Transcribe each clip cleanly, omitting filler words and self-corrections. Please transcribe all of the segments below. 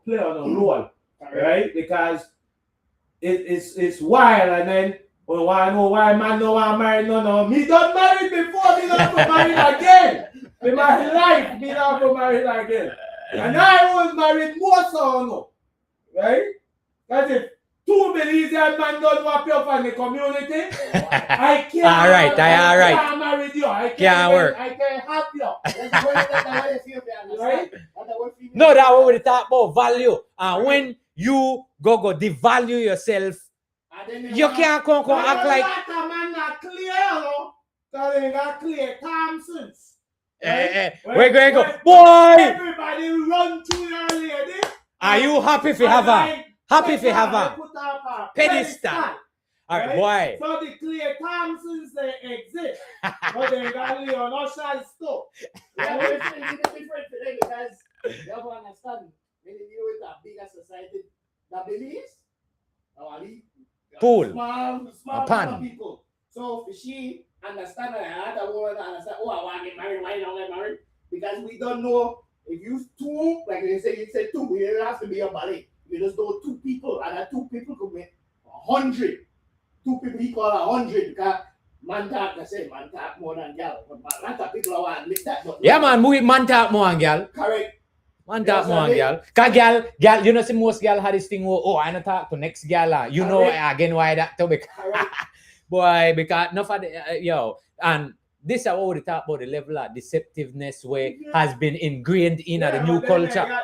play on a role, right? Because it's wild, and then well, why know why man no want marry no. Me don't marry before, me not go marry again. Me my life, me not go marry again. And I was married more so no, right? Because if 2 Belizean man don't walk up in the community, I can't. All right. I can't marry you. I Can't work. I can't have you. Right? No, that what we talk about value. And when you go devalue yourself, you can't come act like. That man not clear, no. Because they got clear Thompsons. We're going to go, boy. Everybody run to your lady. Are you happy if you have a? Happy if you have a pedestal. All right, boy. So the clear Thompsons they exist, but they got Leon Usher's stuff. Yeah, but it's different today because you have to understand when you deal with a bigger society that believes Pool. Small pan. people. So if she understand that other woman understand, oh, I want to get married, why don't get married? Because we don't know if you two, like you said two, it has to be a ballet. You just know 2 people, and that 2 people could be 100. 2 people equal 100 because man talk more than girl. But man talk people want to admit that. But Yeah, man, man talk more than girl. Correct. Man talk more than girl. Cause girl, you know, see most girl had this thing. Oh, I don't talk to next girl. You know again why that to because boy because enough of the and this is what we talk about the level of deceptiveness where has been ingrained in the new culture.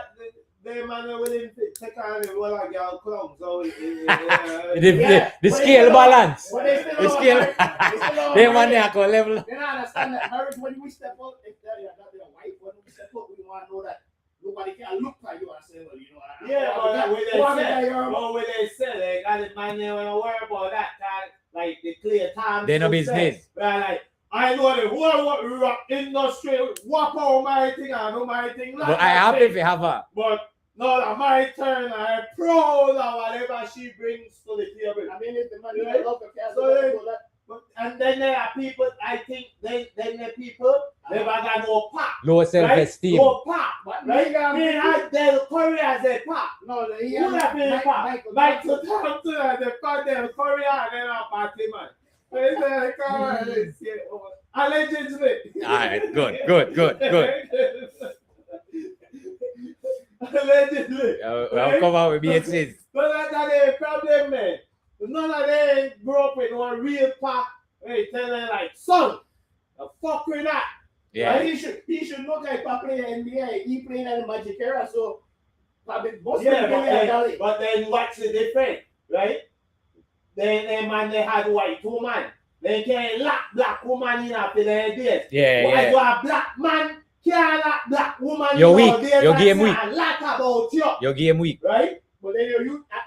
They man are willing to take on the whole of girl clown, so the scale balance. The scale. They man they are level. They don't understand that marriage when we step up, if they're not their wife, when we step up, we want to know that nobody can look at you and say, well, you know. Yeah, but when they say they got it, man, they don't worry about that. Like the clear time. They no business. Like I know the whole rock industry walk out my thing and do my thing. But I happy if you have a. But no, that my turn. I'm proud of whatever she brings to the table. I mean, if the man you love and then there are people. I think then the people never got no pop. Low self-esteem. No pop. Right? I Del Curry as a pop. No, he who that been pop? Michael Thompson as a pop. Del Curry and then a party man. Allegedly. All right, good. Allegedly. I'll come out with BXs. But that's the problem, man. None of them grew up in one real pop. Hey, tell them like, son, the fuck with that. Yeah. But he should look like Papa playing NBA. He playing at the Magic era, so probably most but then what's the difference, right? They had white woman. They can't lock black woman in after their days. Yeah. A black man can't lock black woman in. You're weak. Your game weak. A lot about you. Your game weak. Right? But then you at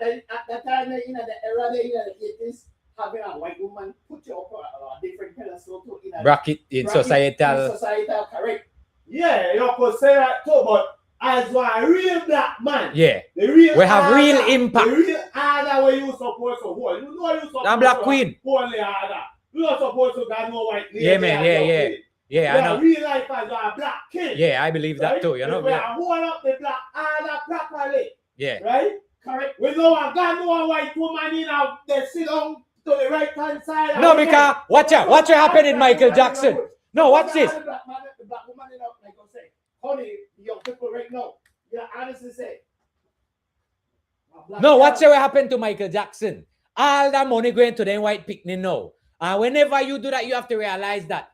that time, in the era, in the 80s, having a white woman put you up a different pedestal to bracket in societal. Societal, correct. Yeah, you could say that too, but as a real black man, yeah, the real we have real impact. The real order where you supposed to hold. You know you supposed to black queen. Hold the order. You not supposed to got no white lady. Yeah, man. Yeah, I know. Real life as a black king. Yeah, I believe that too. You know, we are hold up the black order properly. Yeah. Right? Correct. We know I got no white woman in now. They sit down to the right hand side. No, because watch what happened in Michael Jackson. No, watch this. The black woman, like I say, honey, young people right now, you honestly say. No, watch what happened to Michael Jackson. All that money going to the white picnic now. And whenever you do that, you have to realize that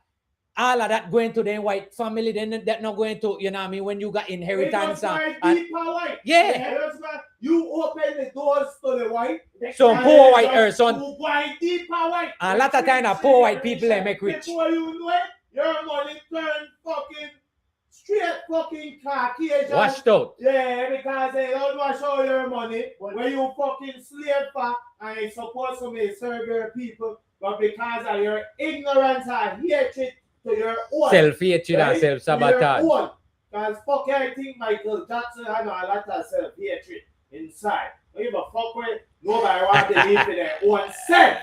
all of that going to the white family, then that not going to, you know what I mean, when you got inheritance. White. Yeah. You open the doors to the white. Some poor white person. White, deeper white. A lot of time, poor white people they make rich. Before you know it, your money turn fucking straight fucking Caucasian. Washed out. Yeah, because they don't wash out your money when you fucking slave for and you're supposed to serve your people, but because of your ignorance and hatred to your own. Self-hatred and self-sabotage. Because fuck everything Michael Jackson had a lot of self-hatred inside. Don't give a fuck with nobody want to live for their own self.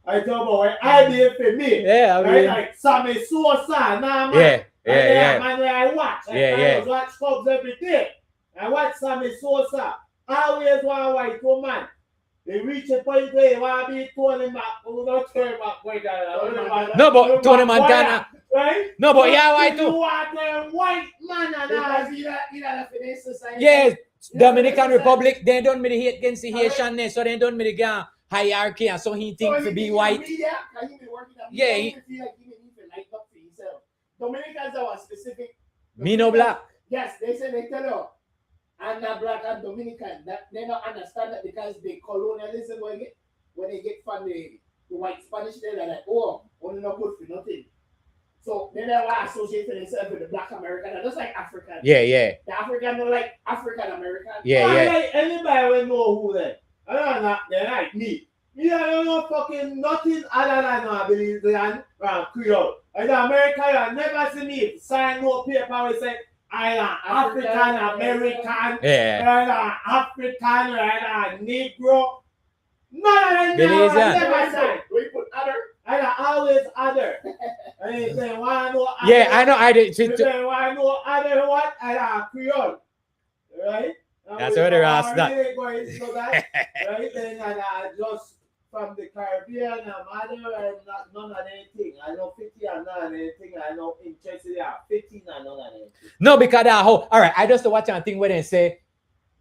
I talk about when I live for me. Yeah, I mean. Like Sammy Sosa, nah man. Yeah. Man, I watch. I watch Cubs every day. And what Sammy Sosa always want white woman. They reach a point where they want to be Tony Mac. Who don't care about white guy. No, but Tony Montana. Right? No, but yeah, white You too. want them white man and Because he not a finance society. Yes, Dominican Republic, they don't me the hate against the Haitian, so they don't me the hierarchy, and so he think to be white. Yeah, he feel like he need to light up for himself. Dominicans are specific. Me no black. Yes, they say they tell you, I'm not black and Dominican. That they don't understand that because the colonialism when they get from the white Spanish, they're like, oh, only not good for nothing. So then they want to associate themselves with the black American, and just like African. Yeah. The African don't like African American. Yeah. Like anybody will know who they. I don't know. They're like me. Me, I don't know fucking nothing other than I believe than Creole. And the American, I never see me sign no paper we say I am African American. Yeah. I am African, I am Negro. None of them never sign. We put other. I always other. And they want to know other. Yeah, I know. I did. They want to know other what? I am Creole. Right? That's what they're asked that. Right? Then I just from the Caribbean, I'm other and not none of anything. I know 50 and none of anything. I know interested in 15 and none of anything. No, because that whole. All right, I just watch and think where they say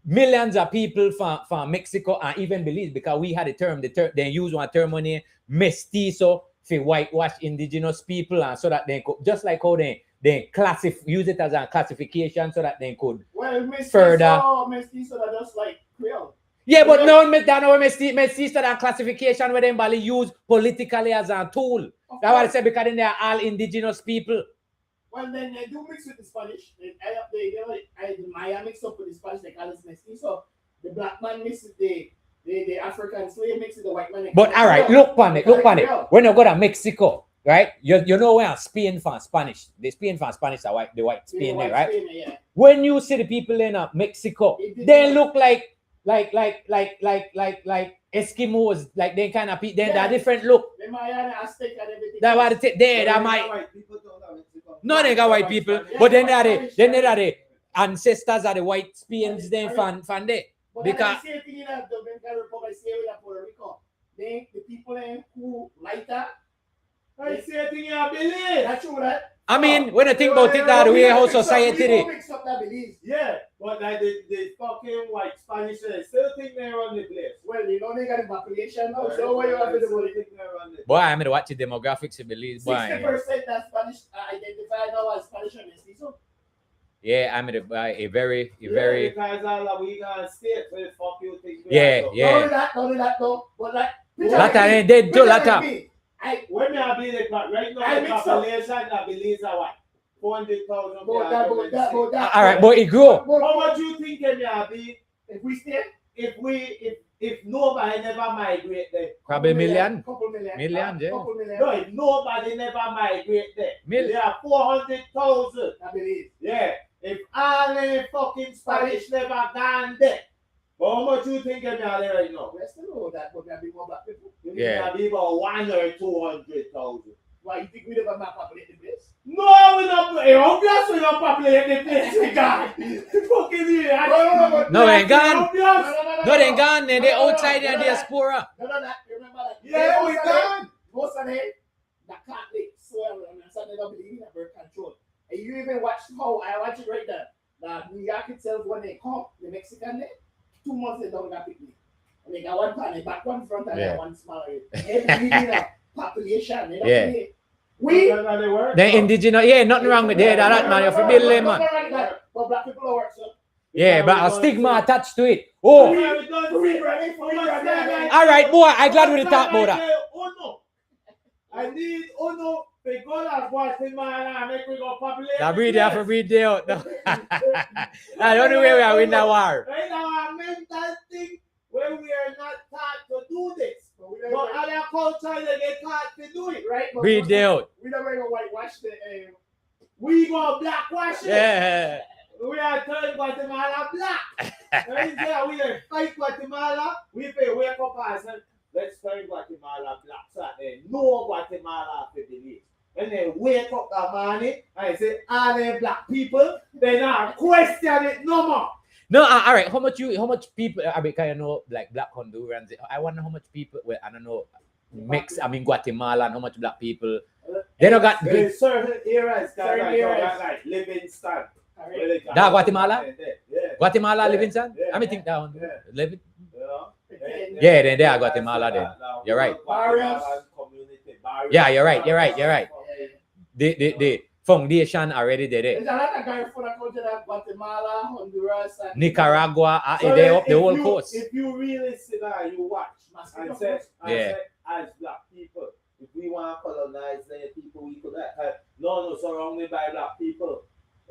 millions of people from Mexico and even Belize, because we had a term, they use one term on here, mestizo, for whitewash indigenous people, and so that they could, just like how they use it as a classification so that they could further. Mestizo are just like Creole. Yeah, but no, mestizo that classification where they use politically as a tool. That's what I said, because they are all indigenous people. Well, then they do mix with the Spanish. Maya mix up with the Spanish, they call it mestizo. The black man mixes the African slave mixes the white man. But all right, look on it. When you go to Mexico, right? You know where Spain from Spanish. The Spain from Spanish are white, the white Spain there, right? Spain, yeah. When you see the people in Mexico, they look like Eskimos, like they kind of people. They're different look. They Maya, Aztec and everything. That's what it there. That might. No, they got white people, but then they are the ancestors are the white Spains. Then fan there. Because the same thing in the Dominican Republic, same with Puerto Rico. The people who like that. I say a thing I believe. That's true, right? I mean, when I think about it, that way how society is. Mix up that belief. Yeah, but like the fucking white Spanish, they still think they run the place. Well, you know they got a population now, so what you have to do? Boy, I'm gonna watch the demographics of Belize. 60% that Spanish identified now as Spanish and mestizo. Yeah, I'm gonna buy a very. Because all we got state, so fuck you think. Yeah. Not only that though, but like. Later, they do later. When me I believe that right now the population I believe are what 400,000. All right, but it grow. How much you think can be if we stay? If nobody never migrate there? Probably million. Couple million. Million, yeah. Couple million. No, if nobody never migrate there, there are 400,000. I believe. Yeah. If all the fucking Spanish never gone there. But how much you think can be there right now? We still know that, but there be more black people. Yeah. There be about 1 or 200,000. Why you think we never populate the place? No, we not. Obviously, we don't populate the place. We gone. Fucking here. No, they gone. No, No, they gone. They outside the diaspora. No, that. Remember that. Yeah, we gone. Most of them, that can't they swear and so they don't believe in that birth control. And you even watch how I watch it right there. That New York itself, when they come, the Mexican there, 2 months they don't got picnic. And they got one pan, back one front, and one smaller. They believe in a population. They don't believe. The indigenous, nothing wrong with that, man. You have to build them, man. But black people are work, so. Yeah, but a stigma attached to it. Oh. All right, boy, I'm glad we talked about that. I need to go to Guatemala and make we go populate. Now breathe, you have to breathe out. That's the only way we are win the war. Right now, a mental thing where we are not taught to do this. But other cultures, they get taught to do it, right? Breathe out. We don't going to whitewash the. We go blackwash it. Yeah. We are turning Guatemala black. Right there, we are fight Guatemala. We pay wake up and say, let's turn Guatemala black. So they know Guatemala to believe. When they wake up that morning and say, all them black people, they not question it no more. No, all right. How much people? I mean, kind of know like black Hondurans. I wonder how much people. Well, I don't know. Guatemala and how much black people. They don't got. There's certain areas Certain that areas. like Livingston. That Guatemala? Yeah. Guatemala, Yeah, Livingston. yeah, I mean, think that one. Yeah. Living. Yeah, Yeah, then they are Guatemala then. You're right. Yeah, you're right. The foundation already did There's it. a lot of guys from the country like Guatemala, Honduras, and Nicaragua, So they then up the whole coast. If you really sit down, you watch and say, as black people, if we want to colonize the people, we could no, surrounded by black people,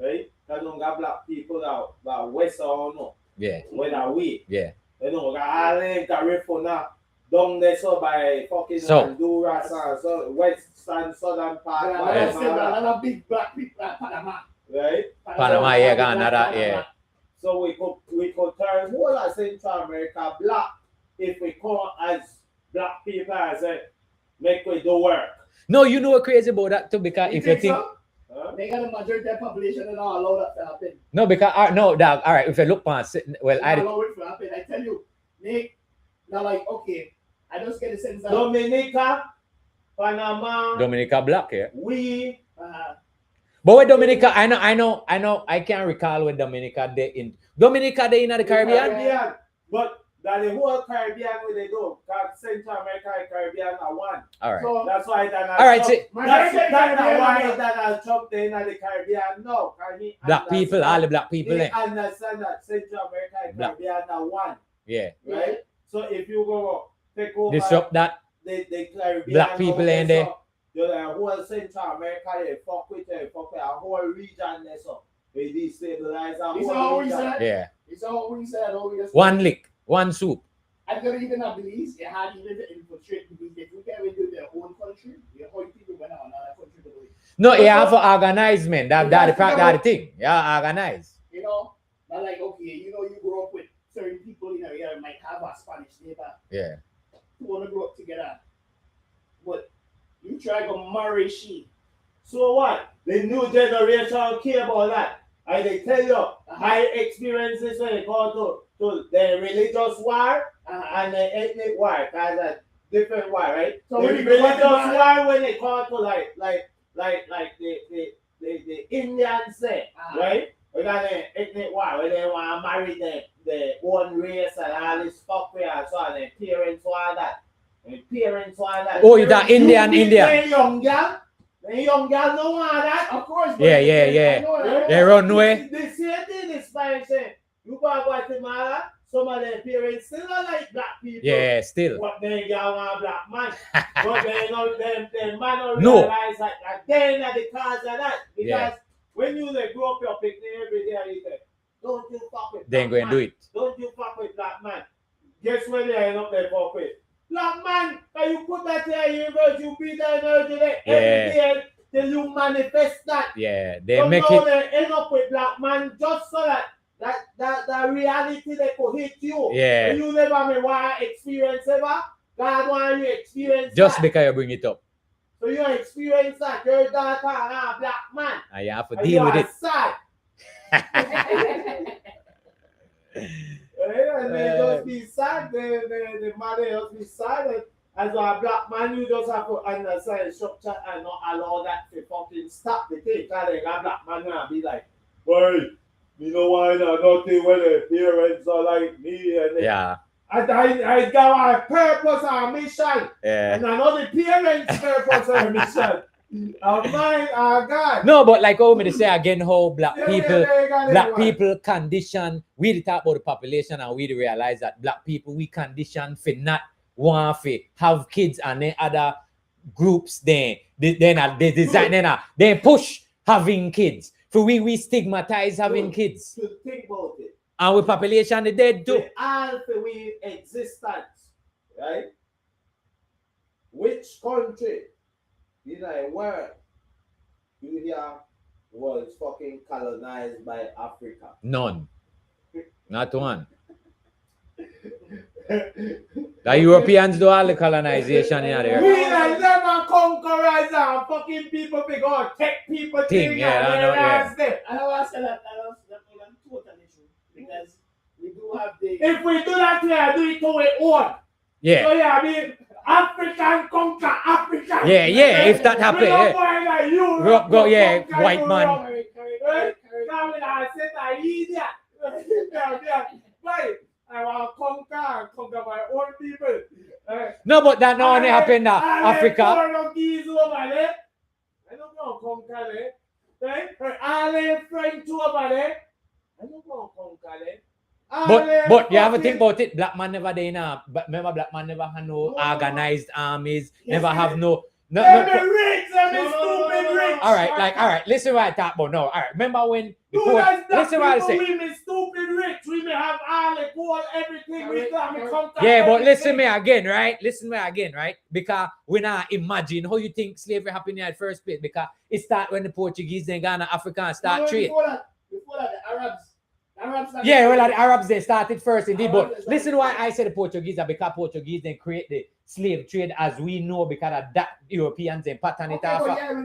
right? Because don't got black people out west or no. Yeah. Whether we. Yeah. You know, got Ireland, California, down there so by fucking So. Honduras, so western, southern part. another big black people like Panama. Right? Panama, yeah, Ghana, yeah. So we could turn whole of Central America black if we come as black people as make we do work. No, you know what crazy about that too? Because if you think. So? They got the majority of the population and all allow that to happen. No, because no, dog. All right, if you look past it, well, I allow it to happen. I tell you, Nick. Now, like, okay, I just get the sense that Dominica, Panama, Dominica black, yeah. We. But with Dominica, I know. I can't recall with Dominica they in the Caribbean. But that the whole Caribbean where they go, because Central America and Caribbean are one. All right. So, That's why Donald All right, Trump, see, that's why Donald Trump they in the Caribbean no. black people, all the black people He there. understand that Central America and Black. Caribbean are one. Yeah. Right? So if you go take over Disrupt that. the Caribbean, Black people in there. So, you know, whole Central America, they fuck with a whole region there, so they destabilize our it's whole all we region. said. Yeah. It's all we said. All we just One lick, one soup. I don't even have Belize. It had even to infiltrate Belize. If we get into their own country, the whole people went on another country to do it. No, you have to organize, man. That the thing. Yeah, organize. You know, but like, okay, you know, you grow up with certain people in area might have a Spanish neighbor. Yeah. Who want to grow up together. But you try to marry she. So what? The new generation don't care about that. I they tell you, my experiences when it comes to the religious war and the ethnic war, because a different war, right? So the when you religious go war when it comes to like the Indians say, right? We got the ethnic war where they want to marry the own race and all this fuck and so on, and parents want that. And parents want that. Oh, that Indian. The young girl don't want that. Of course. Yeah. They run away. The same thing is Spanish saying, you go to Guatemala, some of their parents still don't like black people. Yeah, still. But they girl want black man. But they know them man don't No. realize that they are the cause of that. Because Yeah. when you like grow up your picnic every day and you say, don't you fuck with They ain't black going to do it. Don't you fuck with black man. Guess where they end up there fuck with? Black man, can you put that there, you beat that energy there every day till you manifest that. Yeah, they So make now it. they end up with black man just so that reality they could hit you. Yeah. And you never may want to experience ever. God want you to experience Just that. because you bring it up. So you experience that. Your daughter and a black man. And you have to And deal you with are it. sad. And they just be sad. The mother just be sad. As a black man, you just have to understand the structure and not allow that to fucking stop the thing. Because they got black man and be like, well, you know why nothing when the parents are like me. And Yeah. I got a purpose and a mission. Yeah. And I know the parents' purpose and mission. Of mine, God. No, but like how me say again, how black Yeah, people, they got black it, people condition. We talk about the population and we realize that black people we condition for not want to have kids and then other groups they design they push having kids. For we stigmatize having kids. To think about it. And with population they dead too. The alpha we existence, right? Which country in the world you hear was fucking colonized by Africa? None. Not one. The Europeans do all the colonization in there. We are never conquerors and fucking people because take people Thing, thing yeah, and I know, yeah. them. I know I said that. That's totally true. Because have the. If we do that, we do it to our own. Yeah. So yeah, I mean, African conquer African. Yeah, yeah, if that happen, We don't yeah. find that Europe Europe go, yeah, conquer white Europe. man. Right? Now we are set a idiot. Yeah. Right. I want to conquer my own people. No, but that not only happen in Africa. Portuguese over there. I don't want to conquer them. Right? All them French over there. I don't want to conquer them. But you have to think about it. Black man never there now. But remember, black man never have no organized armies. Never have no. Rich, stupid rich. All right. Listen what I talk about. No, all right. Remember when? Listen what I say. We may stupid rich. We may have all the gold, everything. We come. Yeah, but listen me again, right? Because we not imagine how you think slavery happened at first place. Because it started when the Portuguese then Ghana, Africa and start trade. Before that, the Arabs. Yeah, well, the Arabs they started first indeed. But listen why I say the Portuguese are because Portuguese then create the slave trade as we know because of that Europeans and pattern it off. Because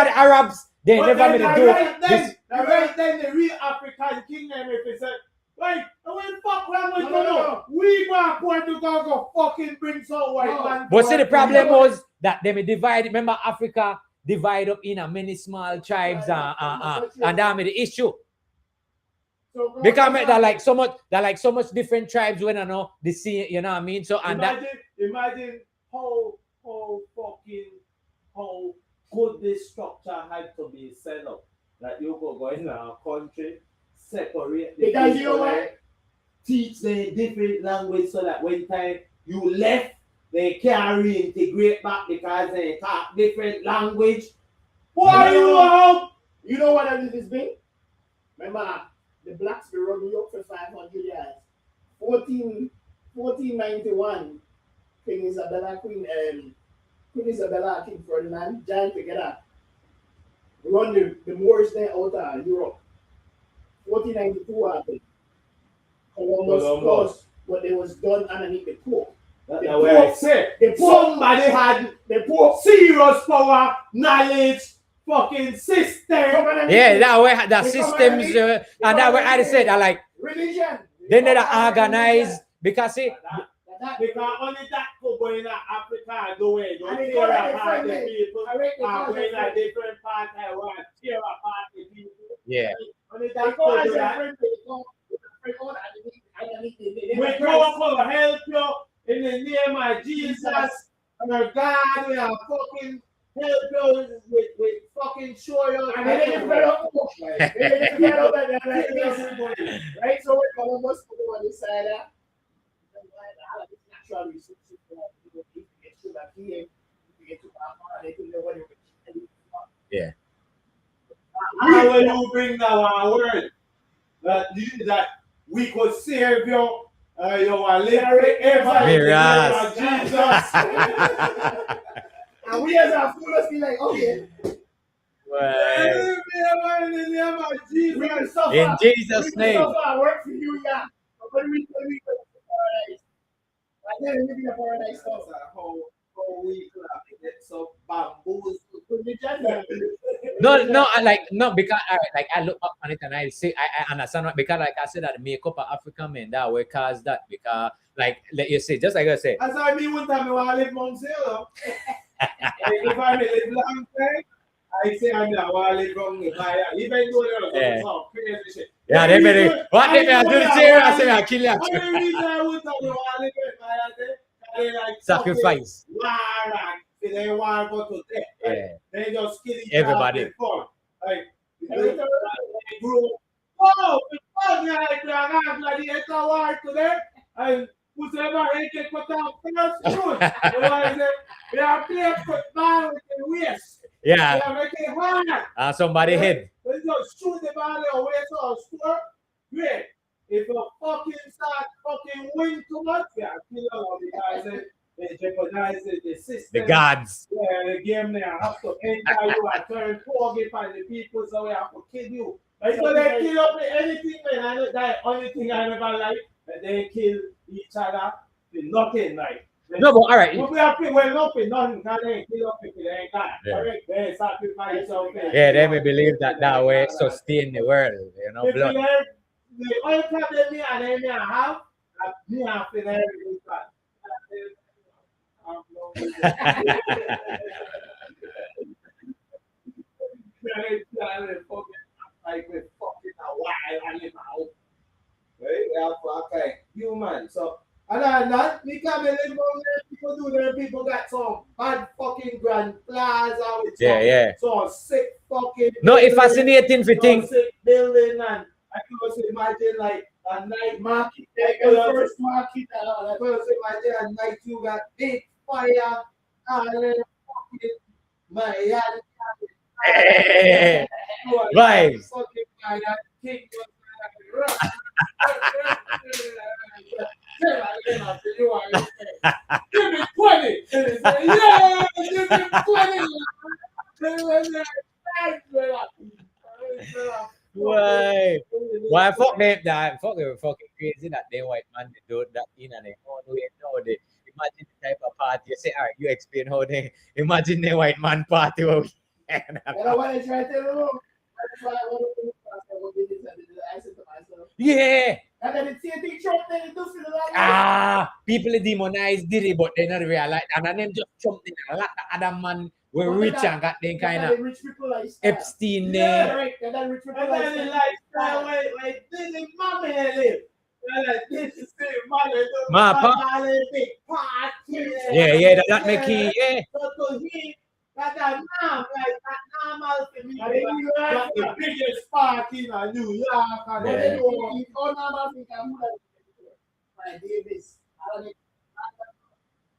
the Arabs they never made it do this. Right then the real African kingdom if they said, like, when fuck language no. We want Portugal go fucking bring some white man. But see the problem was that they may divide. Remember Africa divide up in a many small tribes and that made the issue. Because they're like so much different tribes when I know the sea, you know what I mean? So and imagine how good this structure had to be set up. That you could go in a country, separate the because people, you know what? Teach them different language so that when time you left, they can reintegrate back because they talk different language. Why you know what it has been? Remember the blacks were running up for 500 years. 1491, Queen Isabella, King Ferdinand, joined together. Run the Moors then out of Europe. 1492 happened. Columbus caused what it was done underneath the Pope. That's where I said somebody had the Pope serious power, knowledge, fucking system. Yeah, that way the systems and that way I said I like religion. Then they organize because see because only that could go in Africa the way you tear apart the people and go in a different part I want tear apart the people. Yeah. Only that could do that. We go to help you in the name of Jesus and God we are fucking help you with fucking show you. And then you fed up. Right? So when Columbus put on this side, natural resources yeah. How will you bring our word that we could save you? You are living ever Jesus. And we as our foolish be like, okay. Well, in the name of Jesus. We can suffer. in Jesus' name. Suffer, work for you, yeah. But when we go to paradise, and then we live in the paradise stuff. How we get some bamboos. No, I like no because I look up on it and I say I understand what because like I said that the makeup of African men that way cause that because like let you say just like I say. As I mean one time I want to live Mount Zero. If I live long time, I say I want to live wrong even though there's some crazy shit. Yeah, they better what they do the chair I say I kill you. Only reason I want to live in like sacrifice. They want to go to death. Yeah. They just kill each everybody. Like, they grew. Oh, because like it's a war today. And whoever they get cut out first, shoot. They are playing football with the waist. Yeah. They are making hard. Somebody hit. They just shoot the ball away to a score. Great. If you fucking start fucking win too much, yeah, kill all the guys. They jeopardize the system. The gods. Yeah, the game there have to enter you and turn forgive and the people so we have to kill you. Like, so they kill up anything, man. I know that only thing I never like that they kill each other with nothing like. No, but all right. We have people nothing, because they kill up people, they ain't got it. Correct? They sacrifice something. Yeah, they may believe that way sustain the world, you know, blood. the only problem me and them have, me have to everything. Like we're fucking a while and in out. Right? Okay, human. So, and I'm not, me come in people do them, people got some bad fucking grand plaza with some sick fucking. No, it's fascinating if you think. Sick building, and I can also imagine like a night market. Like the first market, I can also imagine a night you got big fire, and then fucking my Vibes. Fucking fire, kick give me 20. Yeah, give me 20. Why fuck them that fuck they were fucking crazy that they white man they do that in and they own way no they imagine the type of party you say all right you explain how they imagine the white man party You know what I try to do? That's why I want to do I said to myself. yeah. And then the TNT Trump then do for the People demonize Diddy, but they not realize, and then them just jumped in a lot of other man were rich and got them kind of rich people lifestyle. Epstein Yeah, there. right. And then rich people And then lifestyle like this is mommy live. Like this is the mommy big party. Yeah, that make he yeah. So he got that mom like that normal for me. Got the biggest party in New York and then all normal thing can move like Davis.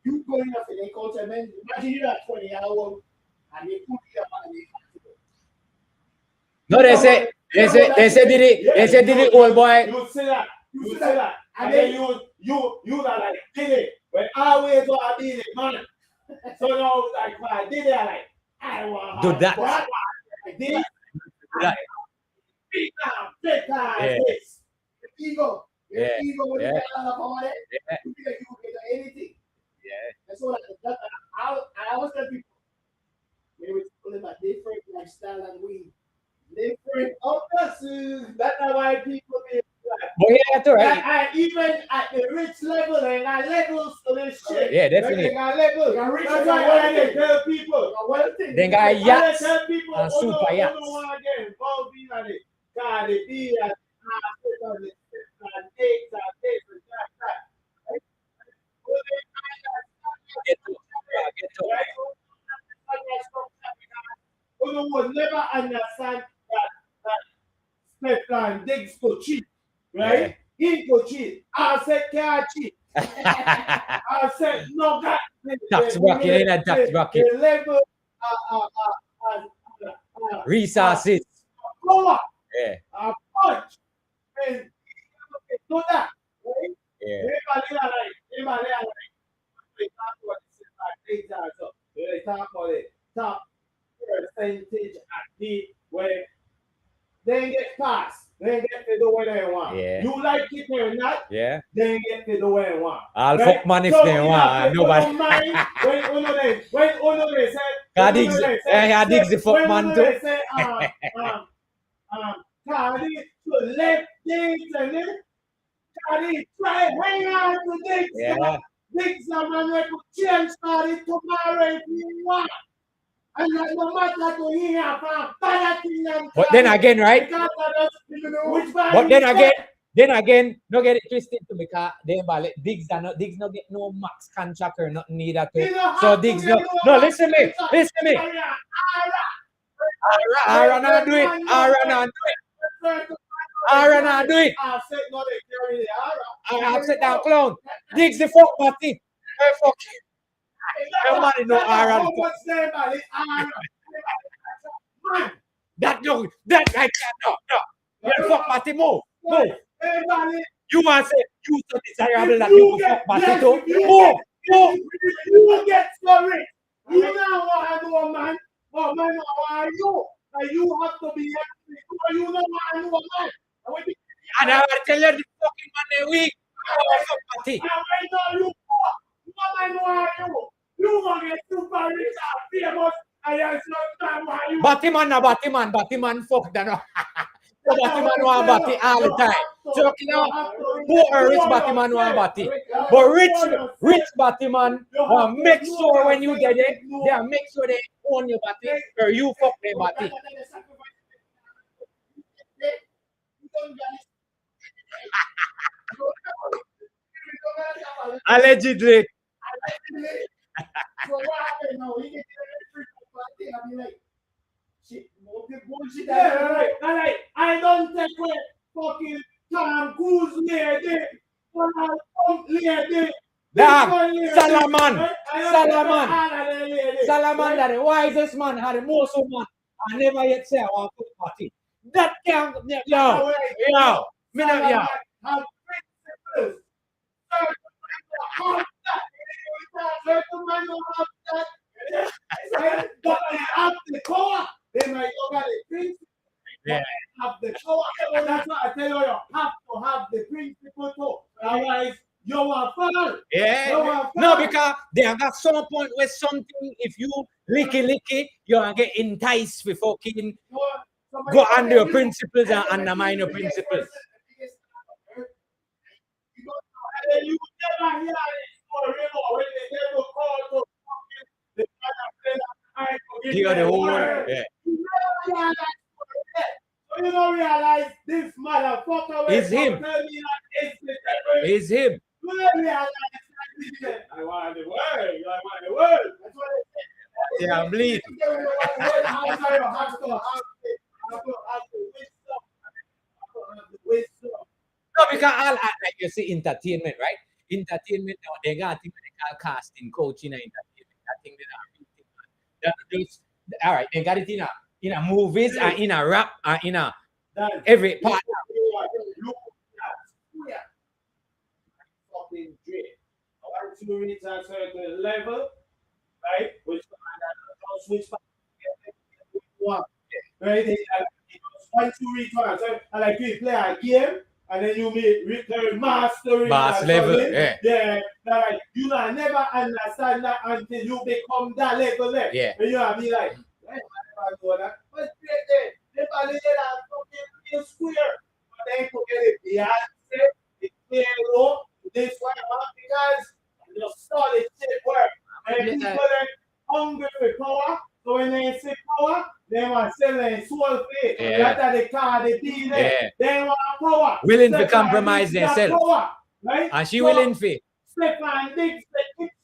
You go in for the culture, man. Imagine you at 20 hours and they put you up and No, they say Diddy old boy. You say that. And then you are like Diddy. When always want to be the man. So now like I did it like I want Do that. This big time this. Ego. Yeah. Ego when Yeah. you get out of power, Yeah. you think you can get anything. Yeah. That's what I always tell people. Maybe it's live a different lifestyle than we. Different opposites. That's why people be But yeah, that's right. I even at the rich level, they got levels to this shit. Yeah, definitely. They got levels. rich That's and why wealthy. I tell people. They got yachts tell people and super yachts. don't want to get involved in it. God, it be and takes and that. Get to. You will never understand that Stefan Diggs go cheat, right? He go cheat. I said can't cheat. I said no that Tax bracket, ain't a tax bracket. The level Resources. power, Yeah. punch, and do that, right? Yeah. Everybody like, they talk about the so they talk about the top percentage at the where they get passed. They get to do what they want. Yeah. You like it or not, Yeah. they get to do what they want. I'll Right? fuck man if So they want. Nobody. when uno they say, Diggs the fuck man too. They say, Cardi to left Diggs and then Cardi try hang on to Diggs. Yeah. Diggs a man we could change Cardi tomorrow if you want. And like, no matter to hear from bad thing than But then again, right? because of us, you know, which But then again, no get it twisted to because they Diggs no get no max contract or nothing neither to. So Diggs no listen me. Ara not do it. I said no, they carry the Ara. I upset down clown. Diggs the fuck party. Fuck. Nobody know Ara. How much they money? Ara. Man, That guy can't no. You fuck party move. everybody. You want to say you so desirable that you fuck party too? Move. You get so rich. You know what I do, man. But man, why are you? And you have to be happy. You know what I do, man. And I will tell you the fucking man week. Fuck party. I know you. I know why you. You want to get super rich and famous. And there's no time why you. Batman fuck that no. Batman want Batty all the time. Chuck it up. Poor rich Batman want Batty. But rich Batman want make sure when you get it, they make sure they own your Batty or you fuck their Batty. Allegedly. So what happened now? He gets the I mean, like, shit, bullshit. Yeah, like, I don't take away fucking Tom Cruise lady. Lady. Salaman, that the wisest man, had the most woman. I never yet say I want to party. That can't, yo, me not, yo. Have principles. But they have the power. They might not have the principle. Yeah. Have the power. That's why I tell you, you have to have the principle too. Otherwise, you are fall. Yeah. No, because there got some point where something, if you licky, you are get enticed with fucking go under your principles and undermine your principles. You never hear this story when they never call to Hear the whole yeah. You never hear that story. So you don't realize this motherfucker. It's him. It's him. You don't realize that. I want the world. I want the world. That's what I said. Yeah, I'm bleeding. No, because all like you say entertainment, right? Entertainment now they got things they call casting coach in entertainment. That thing all right, they got it in a movies and in a rap and in a every part. Once you reach a certain level, right? Which switch back one. Right? Once you reach one, so like you play a game and then you return mastering. Boss level, yeah. Like you know, never understand that until you become that level there. Yeah. And you know, I mean like, I never know that. But they probably did that fucking square. But then forget it, Beyonce, the Pharaoh, this one, because the solid shit work. And people are hungry for power. So when they say power, they want to sell their soul faith. That's the car they be there. Yeah. They want power. Willing to compromise themselves. Right? And she willing for. Stefan Diggs,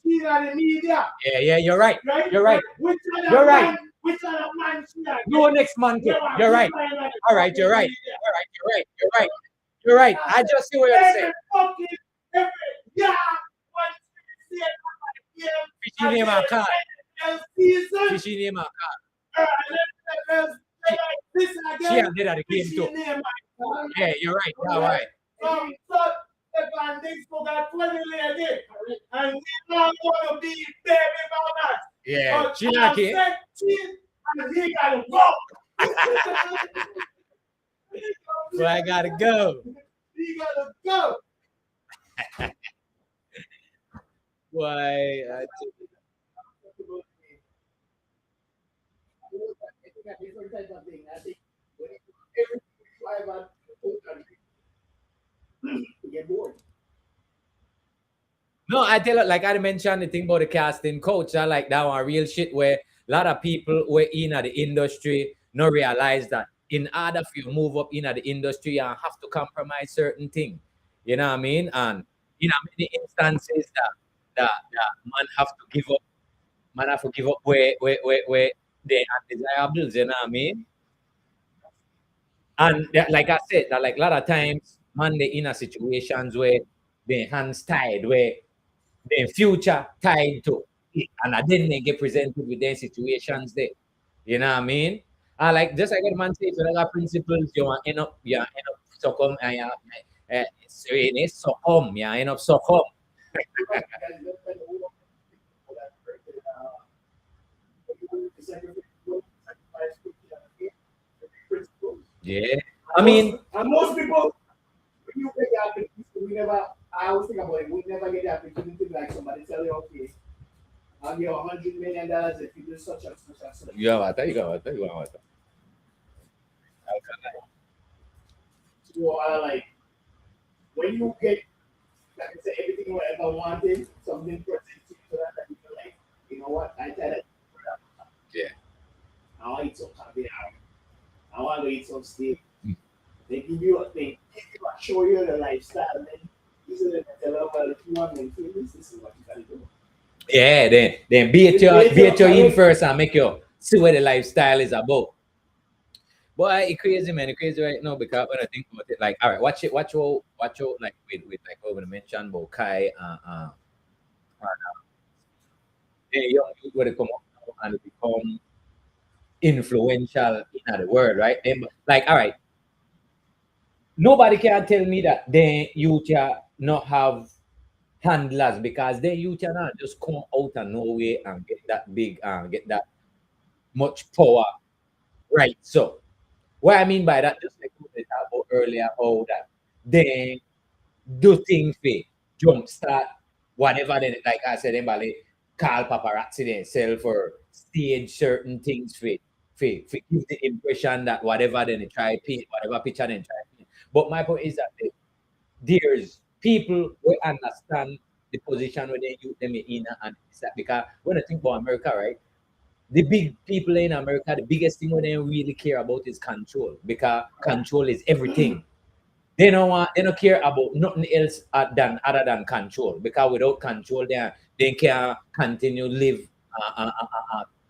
she's on the media. Yeah, you're right. Right? You're right. Which You're right. Man, which other man she had? No next month. You're right. All right, you're right. All right, you're right. You're right. You're right. I just see what you're saying. Yeah. Fishy name a car. Fishy name a car. She had did at the game too. Yeah, you're right. All right. Stefan Diggs got 20 lady, and we not going to be baby mamas. Yeah, But she not here. And he got to go. So I gotta go. He got to go. Why? Get bored. No, I tell you, like I mentioned the thing about the casting coach, I like that one real shit where a lot of people were in the industry not realize that in order for you to move up in the industry, you have to compromise certain things. You know what I mean? And in many instances that man have to give up. Man have to give up where they undesirables, you know what I mean? And like I said, that like a lot of times, man, they in a situations where their hands tied, where their future tied to it, and then they get presented with their situations there. You know what I mean? Like just like the man says, if you got principles, you end up succumb and succumb, you end up succumb. Yeah, I mean, and most people, when you get the opportunity, I always think about it, we never get the opportunity like somebody tell you, okay, I'll give you $100 million if you do such and such and such. You got what? So I like, when you get, like I said, everything you ever wanted, something presents you to that you feel like, you know what, I tell it. Yeah. I want to eat some caviar. I want to eat some steak. Mm. They show you the lifestyle, and then you say that tell them, well, if you want to maintain this is what you gotta do. Yeah, then beat you in first and make you see what the lifestyle is about. Boy, it's crazy, man. It's crazy right now because when I think about it, like, all right, watch out, like with like over the mention about Kai, they young youth where they come up now and they become influential in the world, right? Them, like, all right, nobody can tell me that they youth can not have handlers because they youth can not just come out of nowhere and get that big and get that much power, right? So, what I mean by that, just like what we talked about earlier, how that they do things for jumpstart whatever they, like I said, anybody call paparazzi themselves or stage certain things for give the impression that whatever they try paint, whatever picture they try paint. But my point is that there's people who understand the position where they use them in and it's that because when I think about America, right? The big people in America, the biggest thing what they really care about is control because control is everything. They don't care about nothing else than other than control because without control they can continue live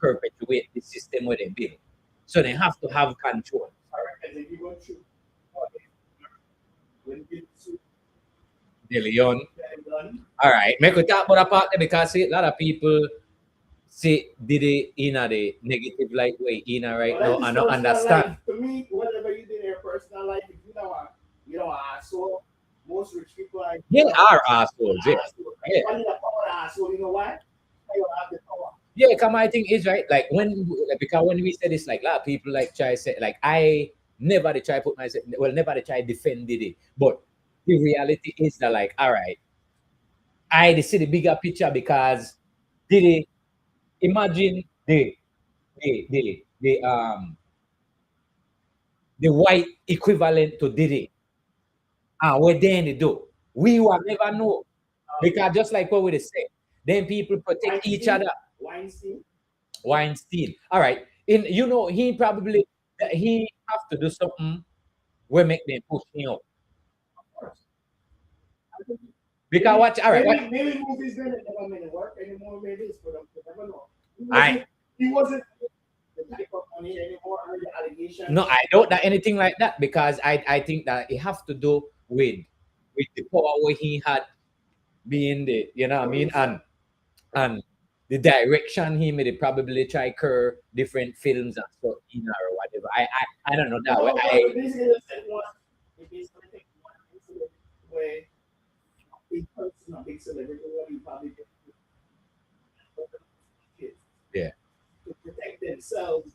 perpetuate the system where they build. So they have to have control. And if you go through, when you get De Leon. done, All right, make we talk about that part there because see, a lot of people see did it in a the negative light way in a right now and not understand. To me, whatever you did in your personal life, if you know, asshole, most rich people are Yeah, are assholes. Yeah. Yeah. Only the power asshole, you know why? You have the power. Yeah, come I think is right. Like when because when we say this, like a lot of people like try say like I never they try put myself never they try defended it. But the reality is that like all right, I they see the bigger picture because did they imagine the white equivalent to Diddy and what then they do. We will never know. Because just like what we say, then people protect each other. Weinstein. Weinstein. All right. In he probably he have to do something where make them push him up. Because watch, all right, what Maybe movies didn't never made it work anymore. Maybe it's for them to never know. I He wasn't the type of money anymore. Or the allegation. no, I don't that anything like that because I think that it have to do with the power where he had being the what I mean and the direction he made it probably try cur different films and stuff in or whatever. I don't know that way. Basically just said one. It basically take one incident where a big person, a big celebrity, what you probably did kids. Yeah. To protect themselves,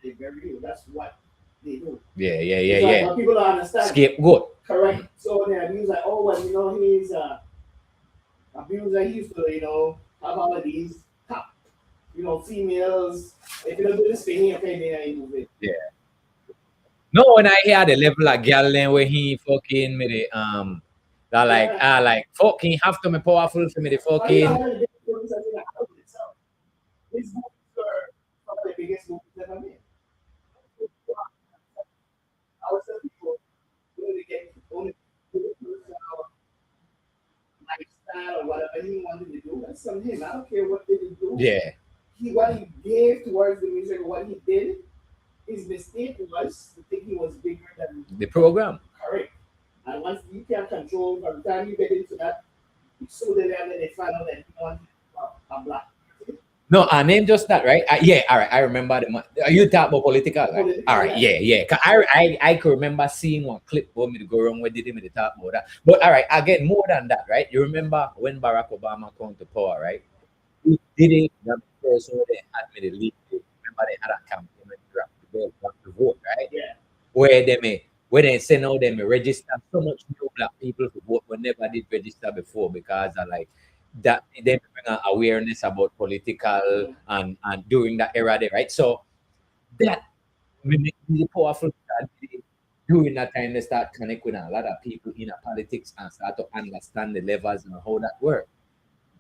they very real. That's what they do. Yeah. People don't understand. Scapegoat. Correct. So they abuse like, oh well, he's abuser. He used to, have all of these top, females. If you don't do this for him, okay, then you move it. Yeah. No, when I hear the level of girl then where he fucking made it that like fucking have to be powerful for me the fucking His movies are some of the biggest movies ever made. I was telling people, they get only lifestyle or whatever he wanted to do. That's on him. I don't care what they do. yeah. What he gave towards the music, what he did, his mistake was to think he was bigger than The program. correct. And once you can't control, by the time you get into that, you saw the level they found out that he wanted a black. No, I name just that, right? Yeah, all right. I remember you talk about political, right? Political, All right, yeah. 'Cause I could remember seeing one clip where me to go wrong where did him talk about that. But all right, again, more than that, right? You remember when Barack Obama came to power, right? He did it the first where they had me the lead. Remember they had a campaign when they dropped the vote, right? Yeah. Where they say now they may register so much new black people who vote when never did register before because of like that they bring an awareness about political and during that era there, right? So that made me powerful during that time they start connect with a lot of people in politics and start to understand the levels and how that works.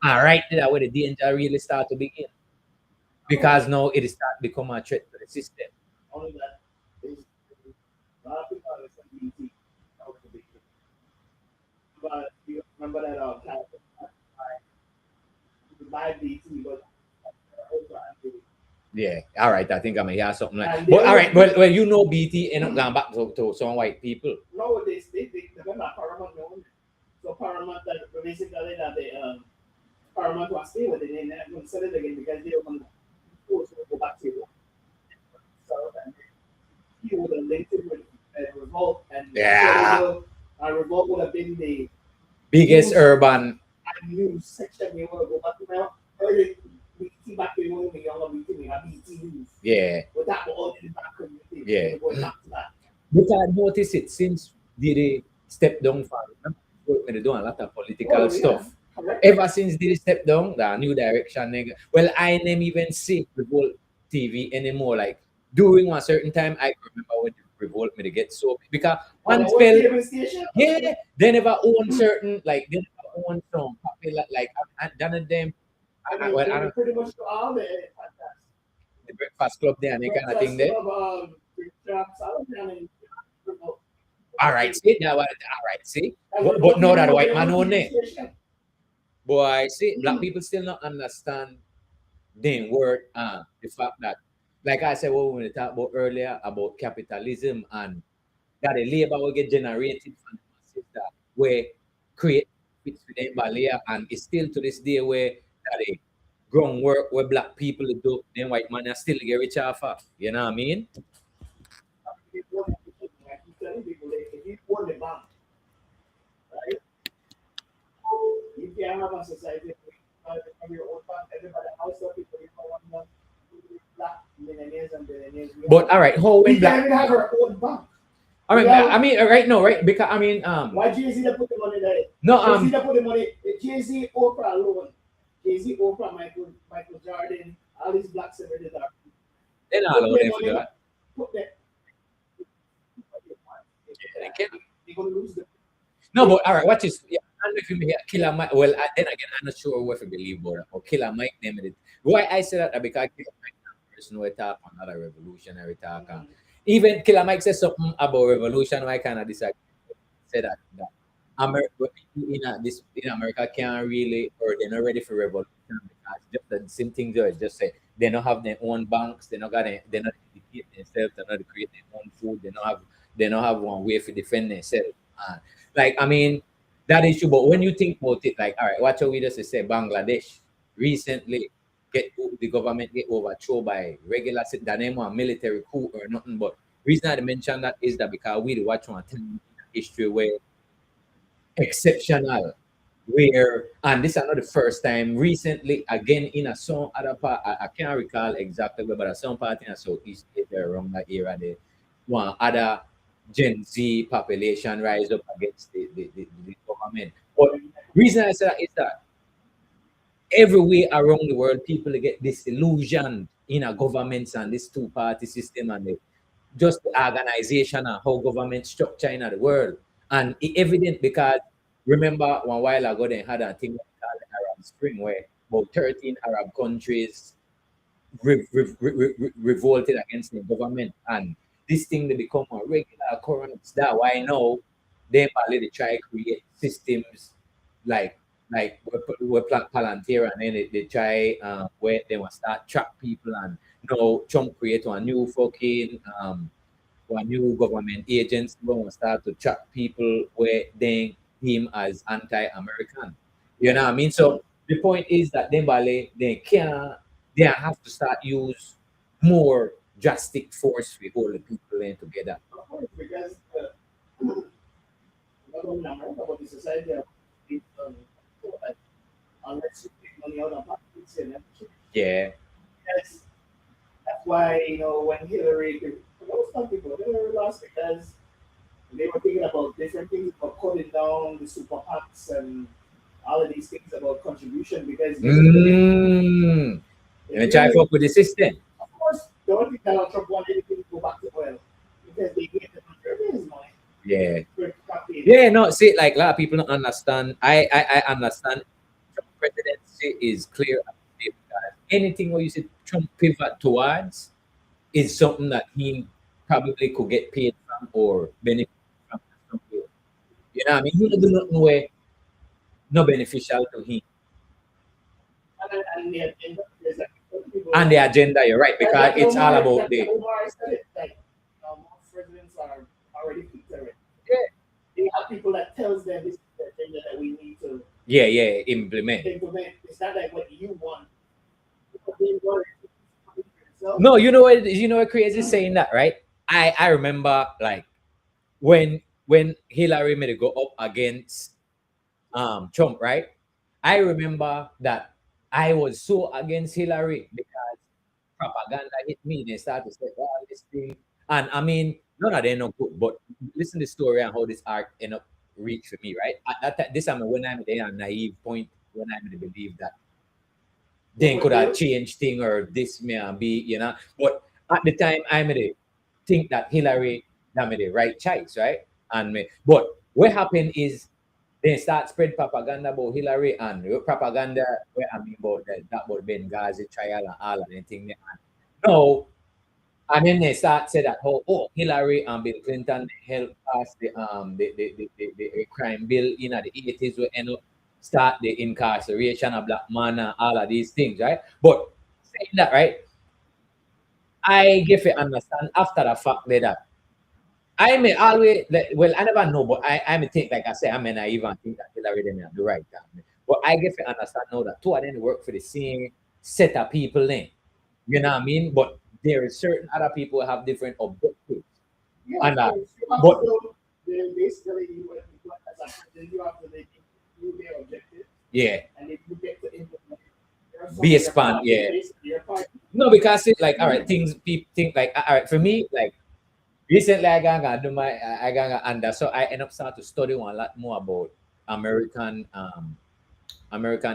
And right there where the danger really start to begin. Because now it start become a threat to the system. Only that is a lot of people understand BT. That was a big thing. But you remember that time to buy BT, but Yeah, all right. I think I'm gonna hear something like. And But they all right, were- well, you know, BT end up going back to some white people. nowadays they remember Paramount owned it. So Paramount that basically that they Paramount was stay with it and they're going to sell it again because they want to go back to it. So and he would have linked it with Revolt and Yeah. Revolt would have been the Biggest news- urban. news section they want to go back to now. Early BT back when we were younger, we had BT News. Yeah. But that was all in the back community. Yeah. Going back to that. But I notice it since they step down from when they do a lot of political Oh, stuff. Yeah. Correct. Ever since they step down, the new direction. Well, I never even see Revolt TV anymore. Like during a certain time, I remember when Revolt me to get so because one And spell, cable station? yeah, they never own certain like they never own some popular like none of them. I mean, Well, I they don't pretty much do all the the breakfast club there and they kind of thing there. All right, see now, all right, see, but no, that white man own it. Boy, see, black people still not understand the word the fact that, like I said, what we talked about earlier about capitalism and that the labor will get generated from the masses that we create fits for them by layer, and it's still to this day where that the groundwork where black people do, then white man are still get rich off of. You know what I mean? If you own the bank, right? You can have a society have your own bank, everybody house up people, you know, one black millionaires and billionaires. But all right, how We when can't black? even have our own bank. I mean, Yeah. I mean, right? No, right? Because I mean, Why Jay-Z to put the money there? no, Jay-Z to put the money. Jay-Z, Oprah alone. Jay-Z, Oprah, Michael Jordan, all these black celebrities are. they're not allowed to do that. Put that. They can't. They're gonna lose the. No, but all right, what is? Yeah, I don't know if you hear Killer Mike. Well, then again, I'm not sure what to believe about it. Or Killer Mike name it. Why I say that because Killer Mike is no talk on another revolutionary talk. And even Killer Mike says something about revolution. Why kind of disagree? Say that America in America can't really, or they're not ready for revolution because just the same thing there. Just say they don't have their own banks. They're not educate themselves. They're not create their own food. They don't have one way to defend themselves. Like I mean that issue. But when you think about it, like all right, what we just say Bangladesh recently the government get overthrown by regular that name one military coup or nothing. But reason I mention that is that because we watch one history where exceptional where and this is not the first time recently again in a some other part I can't recall exactly where but at some part in a Southeast Asia around that era there one other Gen Z population rise up against the government. But reason I say that is that everywhere around the world people get disillusioned in a governments and this two-party system and just the organization and how government structure in the world. And it evident because remember one while ago they had a thing called the Arab Spring where about 13 Arab countries revolted against the government and this thing they become a regular occurrence. That's why now they probably try to create systems like we Palantir and then they try where they want to start trap people and Trump create a new fucking one new government agency will start to track people where they him as anti-American. You know what I mean? So the point is that they have to start use more drastic force with all the people in together. Of course, because not only in America, but the society of unless you take money out of politics and everything. Yeah. That's why, when Hillary lost because they were thinking about different things about cutting down the super PACs and all of these things about contribution because They try to fuck with the system. of course, the only thing Donald Trump wanted anything to go back to oil because they gave them is money. Yeah. For campaign. Yeah, no, see, like a lot of people don't understand. I understand Trump presidency is clear and clear because anything where you see Trump pivot towards is something that he probably could get paid from or benefit from some way. You know what I mean? He don't do nothing where no beneficial to him. And the agenda, there's like people And the agenda, you're right, because it's all about the Omar said it, like most presidents are already picked already. yeah, They have people that tells them this is the agenda that we need to yeah, implement. implement. It's not like what you want. What they want is for yourself. No, you know what crazy is saying that, right? I remember like when Hillary made it go up against Trump, right? I remember that I was so against Hillary because propaganda hit me. They started to say all this thing. And I mean, none of them no good, but listen to the story and how this arc end up reach for me, right? At that time, this time when I'm there a naive point when I believe that they could have changed thing or this may be, you know. But at the time I made think that Hillary that made the right choice, right? And me, but what happened is they start spread propaganda about Hillary and propaganda where I mean about that about Benghazi trial and all of them thing. No, and then they start say that Hillary and Bill Clinton helped pass the crime bill in the 80s we end up start the incarceration of black man and all of these things, right? But saying that, right, I give it understand after the fact that I may always well, I never know, but I may think like I say, I may not even think that Hillary them are the right time. But I get to understand now that two of them work for the same set of people then. You know what I mean? But there is certain other people who have different objectives. Yeah, And of course. You have but to know, then basically as a president, you have to make you their objective, yeah, and if you get to implement be expand, yeah. your part. No, because it's like all right, things people think like all right, for me, like recently I gonna do my I gonna under so I end up start to study one a lot more about American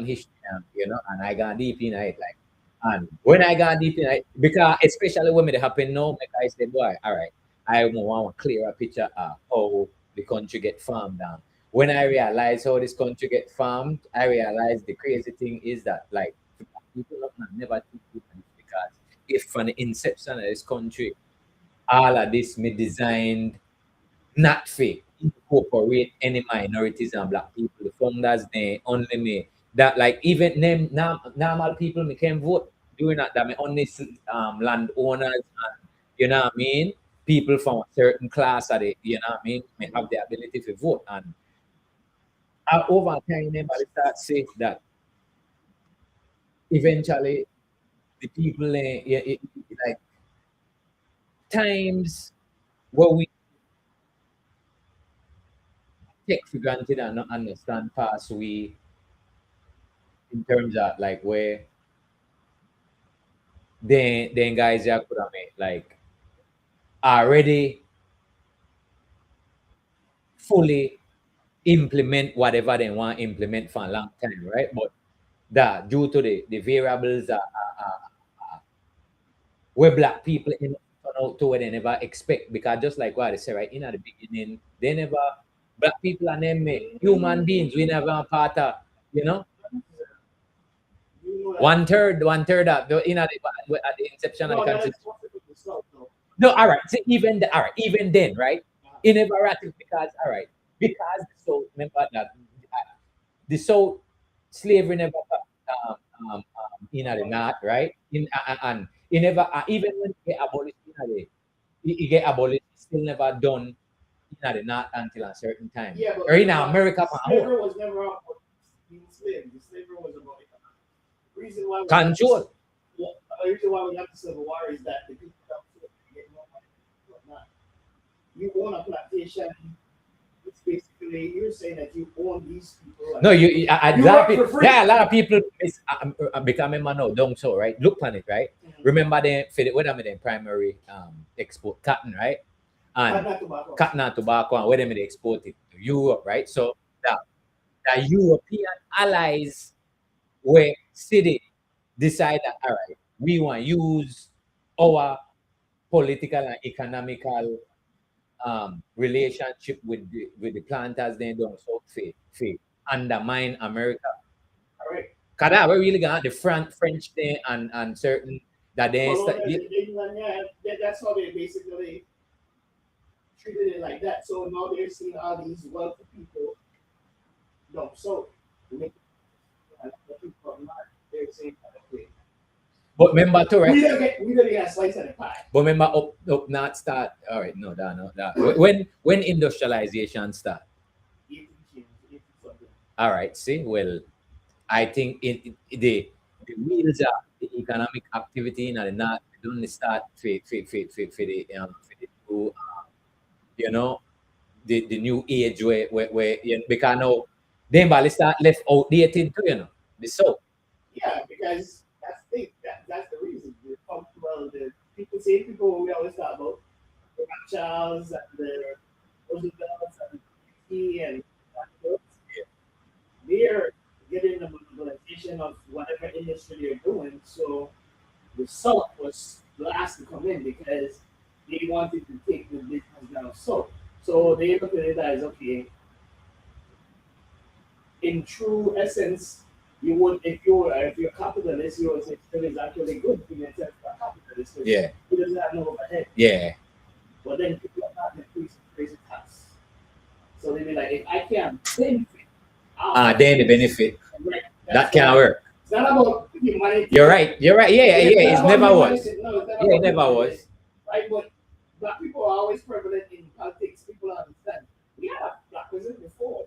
history, you know, and I got deep in it, like, and when I got deep in it, because especially when it happen now, like I said, boy, all right, I want to clear a picture of how the country get farmed down. When I realized how this country get farmed, I realized the crazy thing is that, like, people never think about it because if from the inception of this country, all of this me designed not fake incorporate any minorities and black people. The founders they only me that like even them normal people me can vote doing that me only landowners and you know what I mean people from a certain class of the you know what I mean may have the ability to vote and over time everybody start say that eventually the people like times where we take for granted and not understand past we in terms of like where then guys that could have made like already fully implement whatever they want to implement for a long time, right? But that due to the variables where black people in turn out to where they never expect because just like what I said right in at the beginning, they never black people are them human beings. We never a part of, you know. You know that. One third of the at the inception of No, the that country. is possible to stop though. No, all right. So all right, even then, right? In a variety because all right, because so remember that the South slavery never in the north, right? In and it never even when it get abolished in it get abolished, it's still never done in the north until a certain time. Yeah, but Or in America, slavery was never about being slave. The slavery was about the reason why control. The reason why we have the Civil War is that the people that get more money, whatnot. You own a plantation. It's basically you're saying that you own these people. No, a You lot work of people, for free. yeah, a lot of people is becoming man now, don't so right. Look on it, right? Mhm. Remember the for the what I mean the primary export cotton, right? And cotton and tobacco, and where they export it to Europe, right? So the European allies were city decide that all right, we want to use our political and economical relationship with the planters then don't so fit undermine America. Correct. Cause that we really got the French thing and certain that they Colonials in England, yeah, that's how they basically treated it like that. So now they're seeing all these wealthy people. No, so make the people not. They're saying, okay, but remember too, right? we don't get a slice of the pie. But remember up not start. All right, no, that. When industrialization start. 80 something. All right, see, well, I think the wheels are the economic activity and the not don't start for the new you know the new age where you know, because now them bally start left outdated too, you know. The so Yeah, because that's the reason. Well, the people we always talk about, the Charles and the Roosevelts and the Key and they're getting the monopolization of whatever industry they're doing. So the South was the last to come in because they wanted to take the business down So they look at it as okay, in true essence, you would if you're a capitalist, you would say it is actually good in a sense for a capitalist. yeah, He doesn't have no overhead. yeah. But then people are not increasing tax. So they be like, if I can't benefit, Then the benefit right, that can work. it's not about humanity. You're right. Yeah, yeah. It never was. No, it's not Yeah, it about never humanity, was. right? But black people are always prevalent in politics. People understand. We had a black president before.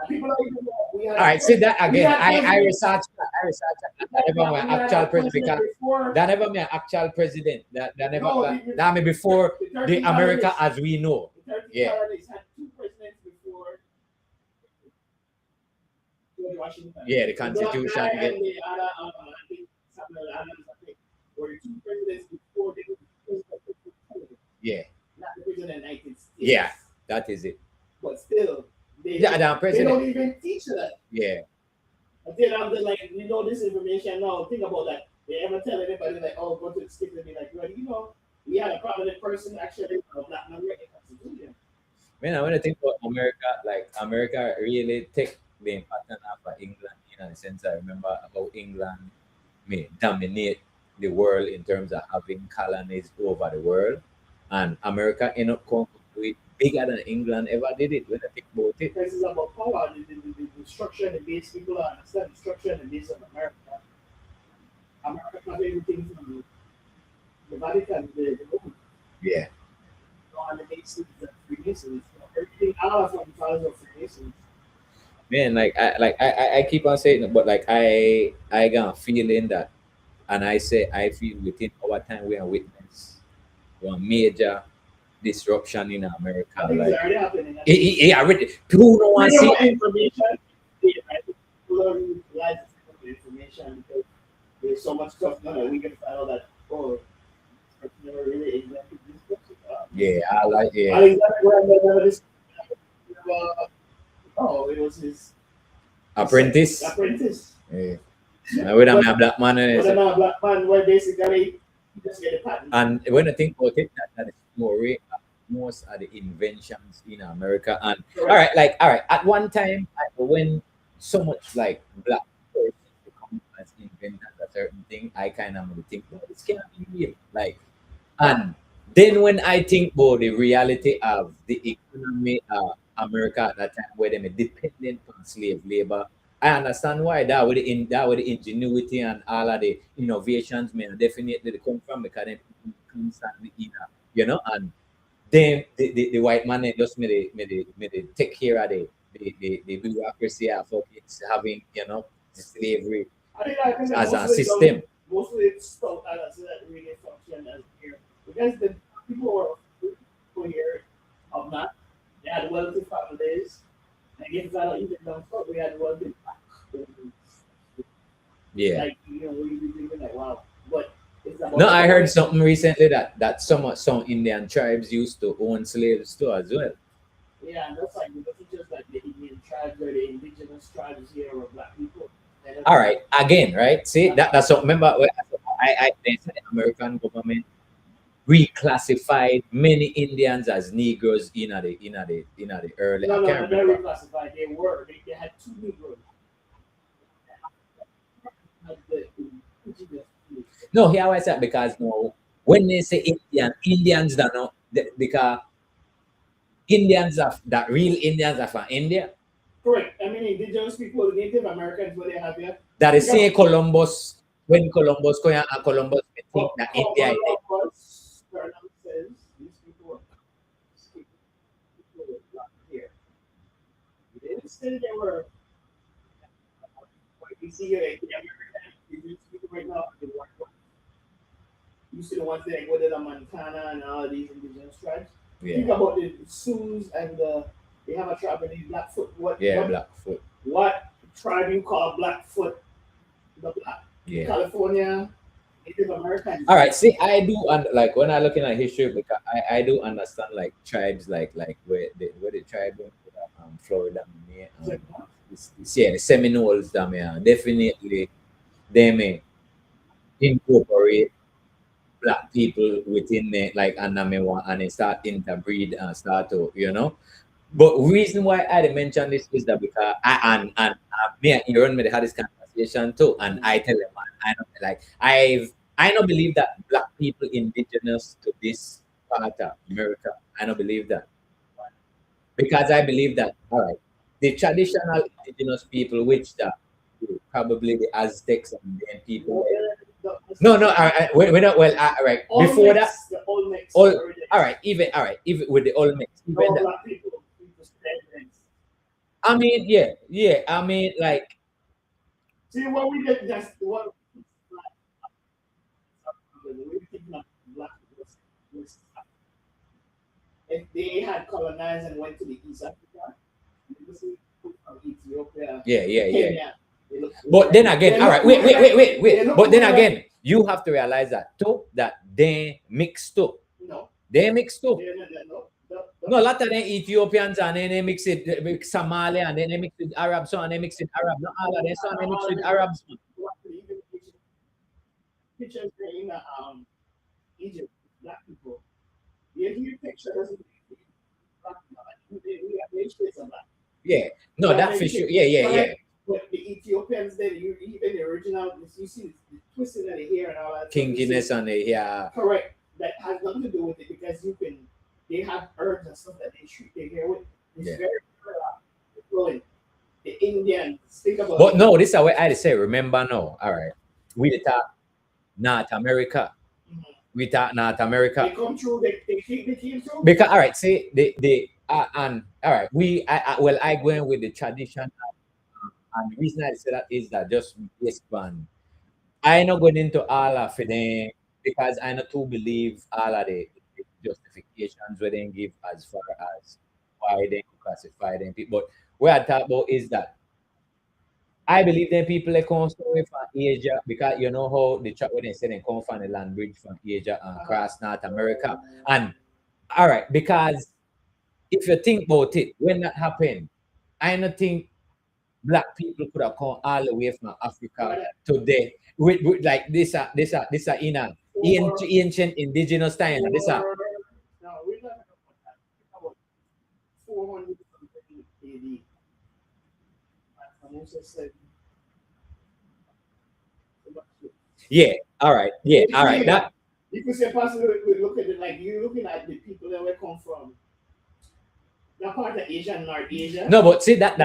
People don't even know. We had All right, see that again. I president- researched that. That never my we had actual a president. Because before. that never my actual president. That never No, that me before the the 13 America colonies- as we know. The 13 Yeah. colonies had two presidents before George Washington. Yeah, the Constitution. The black guy Yeah. and the other, I think Samuel Adams, I think, were the two presidents before they were the president. Yeah. Not the president of the United States. Yeah, that is it. But still, they, Yeah, the they president. don't even teach that. Yeah. Until I'm just like, you know, this information now. Think about that. They ever tell anybody like, oh, go to the state and be like, well, you know, we had a prominent person actually a black member in the Constitution. Man, when I think about America, like America really take the pattern of England in a sense. I remember about England may dominate the world in terms of having colonies over the world, and America end up coming to it bigger than England ever did it. When I think about it, Because it's about power, the structure and the base. People understand the structure and the base of America. America has everything from the Vatican, the Roman, yeah. on the basis of Freemasons. Everything out of them follows of Freemasons. Man, I keep on saying it, but like I got a feeling that, and I feel within our time we are witness one major disruption in America. I think Like it's already happening. people don't want to Freedom see. of information. Yeah, I think people don't realize the information because there's so much stuff now that we can find out that never really exactly this person. Yeah, I like yeah. Alexander Graham never this. It was his Apprentice. apprentice. Yeah. Now we don't have black man in But it. then a black man where basically you just get a patent. And when I think about it, that is story of most of the inventions in America. And Correct. all right, at one time when so much like black persons become as inventors a certain thing, I kind of think, well, this can't be real. Like, and then when I think about the reality of the economy of America at that time, where they were dependent on slave labor, I understand why that with the ingenuity and all of the innovations, man, definitely they come from because they constantly and then the white man they just made they take care of the bureaucracy of it's having the slavery I think as most a of it system. most of it stuff as that really function as here because the people were here of not they had wealthy families and if I don't even know stuff we had wealthy Yeah. like we be thinking like wow but it's about No, I heard something recently that some Indian tribes used to own slaves too as well. yeah and that's like it's just like the Indian tribes or the indigenous tribes here or black people. And All right, again, right? See that's what remember. I they said the American government reclassified many Indians as Negroes in the early. No, I no, can't no, they're remember. reclassified. They were. They had two Negroes. Had the indigenous people. No, here I said because no, when they say Indian, Indians don't know because Indians are that real Indians are from India. Correct. I mean, indigenous people, the Native Americans, what they have here. That is Think say of Columbus when Columbus go here and Columbus may think that India is there. Columbus, Colonel says these people were not here. They didn't say they were. What you see here, the American indigenous people right now, the white ones. You see the ones that go to the Montana and all these indigenous tribes. Think Yeah, about the Sioux and they have a tribe in Blackfoot. yeah, Blackfoot. What tribe you call Blackfoot? The Black Yeah. California Native Americans. All right. See, I do like when I looking at history because I do understand like tribes like where the tribe went to Florida, yeah, the Seminoles, them yeah, definitely they may incorporate black people within it, like and I mean, and they start interbreed and start to But reason why I didn't mention this is that because me and Aaron may had this conversation too, and I tell them, man, I don't like I don't believe that black people indigenous to this part of America. I don't believe that because I believe that all right, the traditional indigenous people, which the probably the Aztecs and then people. No, we're not well. All right, before that, the old mix. all right, even with the old mix, even All that. black people. I mean, yeah. I mean, like, See what we did. That's what we think of black people. If they had colonized and went to the East Africa, you see people from Ethiopia, yeah. Kenya. But then again, all right, wait. But then again, you have to realize that too, that they mix too. No. They mix too. No. No, a lot of them Ethiopians and then they mix it with Somalia and then they mix with Arabs, so and they mix with Arab. Not all of them, so and they mix with Arabs. Pictures in Egypt, black people. The Egypt picture doesn't black people. We have nations of black. Yeah, no, that for sure. Yeah. But the Ethiopians, then even the original, you see the twisting of the hair and all that. Kinkiness on the hair. Correct. That has nothing to do with it because they have herbs and stuff that they treat their hair with. It's very flowing. The Indians think about. But no, this is what I say. Remember, no. All right, we talk North America. Mm-hmm. We talk North America. They come through. They came through. Because all right, see they and all right, I go in with the tradition. And the reason I say that is that just expand. I not going into all of them because I not too believe all of the justifications where they give as far as why they classify them people. But what I talk about is that I believe them people they come from Asia because you know how the chat when they say they come from the land bridge from Asia and across North America. And all right, because if you think about it, when that happened, I don't think black people could have come all the way from Africa today with like this in a ancient indigenous time. This No, we're not about 400 AD. Yeah, all right. Yeah, all right. That you could say possibly we look at it like you're looking at the people that we come from. That part of Asia and North Asia. no, but see that's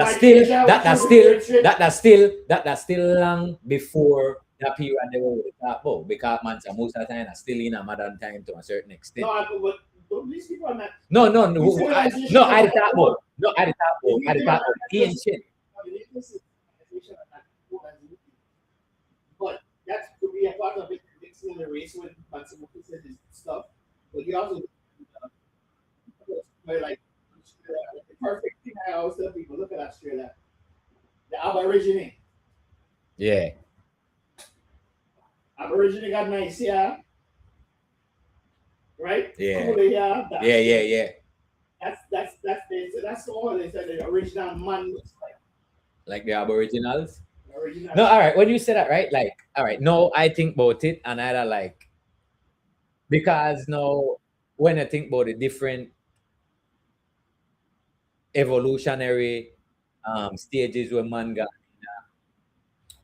still long before that period they were talk about because man, most of the time are still in a modern time to a certain extent. No, but these people are not. No, I talk about ancient. But that could be a part of it, mixing the race with Matsumoto says his stuff. But you also like the perfect thing I always tell people, look at Australia. The Aborigine. Yeah. Aborigine got nice here. Right? Yeah. Cool here. Yeah. That's all they said the original man looks like. Like the Aboriginals? Original. No, all right. When you say that, right? Like, all right. No, I think about it and either like Because now, when I think about the different evolutionary stages where man got,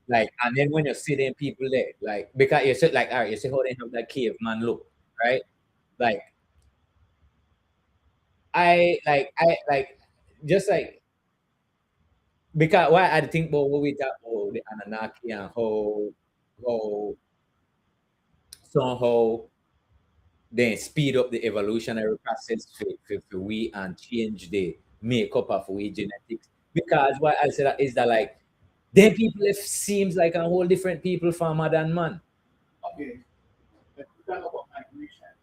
like, and then when you see them people there, like, because you said, like, all right, you see how they have that caveman look, right? Like, I like, just like, because why I think about what we talk about the Anunnaki and how somehow then speed up the evolutionary process for we and change the makeup of we genetics. Because what I said is that, like, then people it seems like a whole different people farmer than man. Okay, let's talk about migration.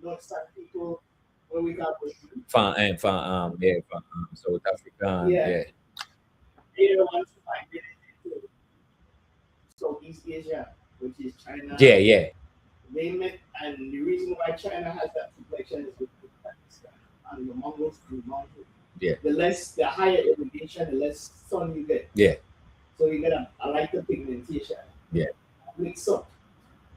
Not some people when we got From South Africa, yeah, they don't want to migrate into Southeast Asia, which is China. yeah. They met, and the reason why China has that complexion is because Pakistan and the Mongols and the Mongols. Yeah. The higher elevation, the less sun you get. Yeah. So you get a lighter pigmentation. Yeah. Mix up.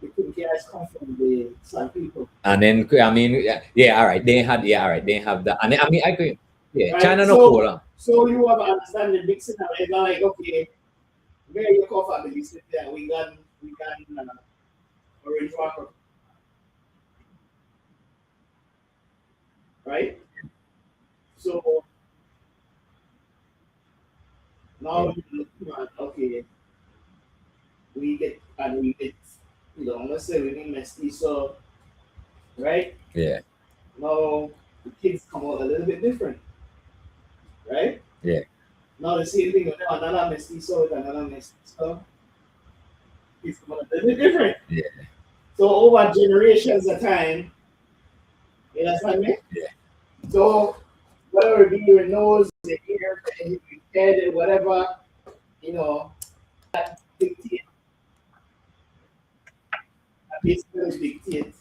The pink hairs come from the San people. And then I mean, yeah, all right, they had, yeah, all right, they have that, and then, I mean, I agree, yeah, Right, China no so- cool, huh? So you have to understand the mixing of it. Like, okay, where you come from, you sit there, we got orange water. Right? So now we're looking at, okay, we get, let's say we need mestizo, right? Yeah. Now the kids come out a little bit different, right? Yeah. Now the same thing with another mestizo with another mestizo, kids come out a little bit different. Yeah. So over generations of time, you understand me? Yeah. So whatever it be your nose, the ear, the head, and whatever, that dictate. That basically dictates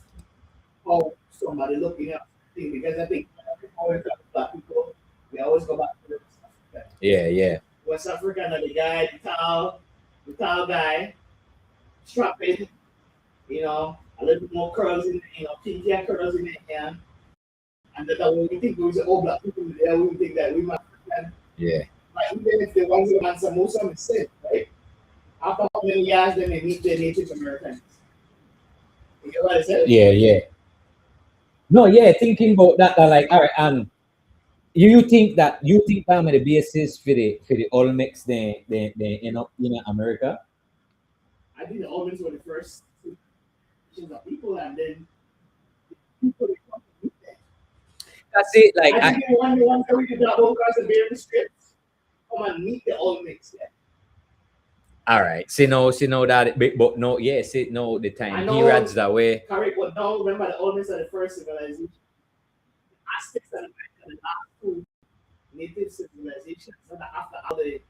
how somebody looking at thing, because I think when we always talk about black people, we always go back to the West Africa. Yeah. West African are the guy, the tall guy, strapping, a little bit more curls in, pinky and curls in the hair. And that when we think we say, oh, black people there, we think that we might African. Yeah. Like even if the ones that answer most of them is said, right? After how many years then they meet the Native Americans. You get what I said? Yeah. No, yeah, thinking about that, like, all right, and you think that I'm the basis for the Olmecs they end up in America? I think the Almonds were the first generations of people, and then people that come to meet them. That's it, like, I think the ones that we did that whole class of various scripts come and meet the Olmecs. Yeah. all right, see no that, but no, yeah, see no the time I know. periods that way. Correct, but now remember the Olmecs are the first civilization. Aztecs are the last two native civilizations, and after all the